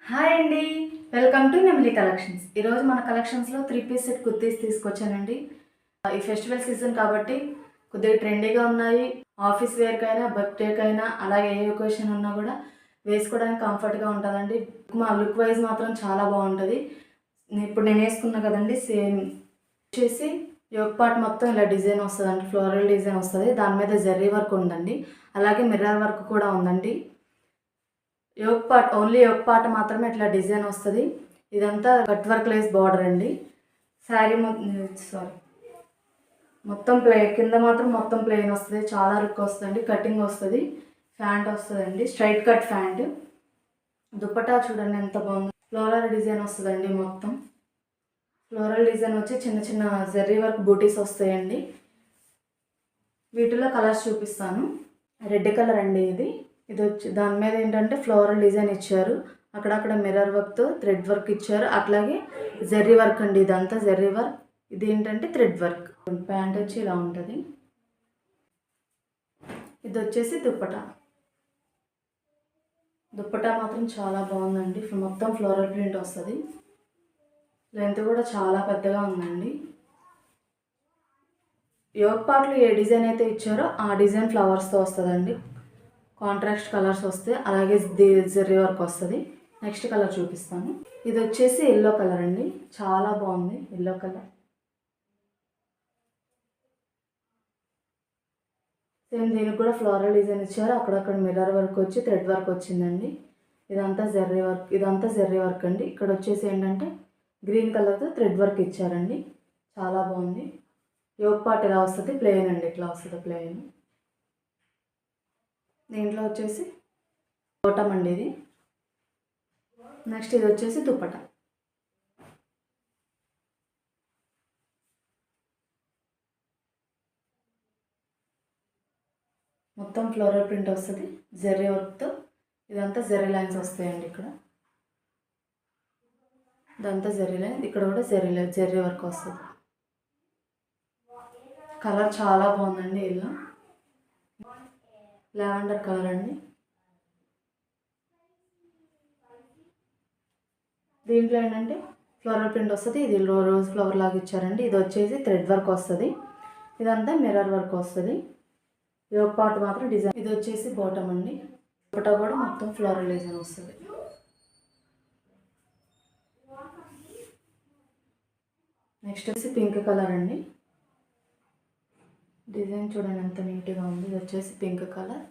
Hi అండి, welcome to నెమిలి collections. ఈరోజు మన కలెక్షన్స్లో 3 పీస్ సెట్ కుర్తీస్ తీసుకొచ్చానండి. ఈ ఫెస్టివల్ సీజన్ కాబట్టి కొద్దిగా ట్రెండీగా ఉన్నాయి. ఆఫీస్ వేర్కైనా, బర్త్డేకైనా, అలాగే ఏ ఒకేషన్ ఉన్నా కూడా వేసుకోవడానికి కంఫర్ట్గా ఉంటుందండి. మా లుక్ వైజ్ మాత్రం చాలా బాగుంటుంది. ఇప్పుడు నేను వేసుకున్నా కదండి, సేమ్ వచ్చేసి యోక్ పార్ట్ మొత్తం ఇలా డిజైన్ వస్తుందండి, ఫ్లోరల్ డిజైన్ వస్తుంది. దాని మీద జెర్రీ వర్క్ ఉందండి, అలాగే మిర్రర్ వర్క్ కూడా ఉందండి. ఓన్లీ యోక్ పార్ట్ మాత్రమే ఇట్లా డిజైన్ వస్తుంది. ఇదంతా కట్ వర్క్ లేస్ బార్డర్ అండి. శారీ మొత్తం కింద మాత్రం మొత్తం ప్లెయిన్ వస్తుంది. చాలా లుక్ వస్తుంది, కటింగ్ వస్తుంది, ఫ్యాంట్ వస్తుందండి, స్ట్రైట్ కట్ ఫ్యాంట్. దుప్పటా చూడండి ఎంత బాగుంది, ఫ్లోరల్ డిజైన్ వస్తుందండి. మొత్తం ఫ్లోరల్ డిజైన్ వచ్చి చిన్న చిన్న జెర్రీ వర్క్ బూటీస్ వస్తాయండి. వీటిలో కలర్స్ చూపిస్తాను. రెడ్ కలర్ అండి ఇది వచ్చి దాని మీద ఏంటంటే ఫ్లోరల్ డిజైన్ ఇచ్చారు, అక్కడక్కడ మిర్రర్ వర్క్తో థ్రెడ్ వర్క్ ఇచ్చారు, అట్లాగే జెర్రీ వర్క్ అండి. ఇదంతా జెర్రీ వర్క్, ఇది ఏంటంటే థ్రెడ్ వర్క్. ప్యాంట్ వచ్చి ఇలా ఉంటుంది. ఇది వచ్చేసి దుప్పటా మాత్రం చాలా బాగుందండి. మొత్తం ఫ్లోరల్ ప్రింట్ వస్తుంది. లెంత్ కూడా చాలా పెద్దగా ఉందండి. యోక్ పార్ట్లో ఏ డిజైన్ అయితే ఇచ్చారో ఆ డిజైన్ ఫ్లవర్స్తో వస్తుందండి. కాంట్రాస్ట్ కలర్స్ వస్తాయి, అలాగే జెర్రీ వర్క్ వస్తుంది. నెక్స్ట్ కలర్ చూపిస్తాను. ఇది వచ్చేసి ఎల్లో కలర్ అండి, చాలా బాగుంది ఎల్లో కలర్. సేమ్ దీనికి కూడా ఫ్లోరల్ డిజైన్ ఇచ్చారు, అక్కడక్కడ మిర్రర్ వర్క్ వచ్చి థ్రెడ్ వర్క్ వచ్చిందండి. ఇదంతా జెర్రీ వర్క్ అండి. ఇక్కడ వచ్చేసి ఏంటంటే గ్రీన్ కలర్తో థ్రెడ్ వర్క్ ఇచ్చారండి, చాలా బాగుంది. యోక్ పార్ట్ ఇలా వస్తుంది, ప్లెయిన్ అండి, ఇట్లా వస్తుంది ప్లెయిన్. దీంట్లో వచ్చేసి బాటమ్ అండి ఇది. నెక్స్ట్ ఇది వచ్చేసి దుప్పట. మొత్తం ఫ్లోరల్ ప్రింట్ వస్తుంది జెర్రీ వర్క్తో. ఇదంతా జెర్రీ లైన్స్ వస్తాయండి. ఇదంతా జెర్రీ లైన్, ఇక్కడ కూడా జెర్రీ వర్క్ వస్తుంది. కలర్ చాలా బాగుందండి, ఇలా లావెండర్ కలర్ అండి. దీంట్లో ఏంటంటే ఫ్లోరల్ ప్రింట్ వస్తుంది, ఇది రోజ్ ఫ్లవర్ లాగా ఇచ్చారండి. ఇది వచ్చేసి థ్రెడ్ వర్క్ వస్తుంది, ఇదంతా మిర్రర్ వర్క్ వస్తుంది. యోక్ పార్ట్ మాత్రం డిజైన్. ఇది వచ్చేసి బాటమ్ అండి, దుపట్టా కూడా మొత్తం ఫ్లోరల్ డిజైన్ వస్తుంది. నెక్స్ట్ వచ్చి పింక్ కలర్ అండి. డిజైన్ చూడండి ఎంత నీట్గా ఉంది. ఇది వచ్చేసి పింక్ కలర్.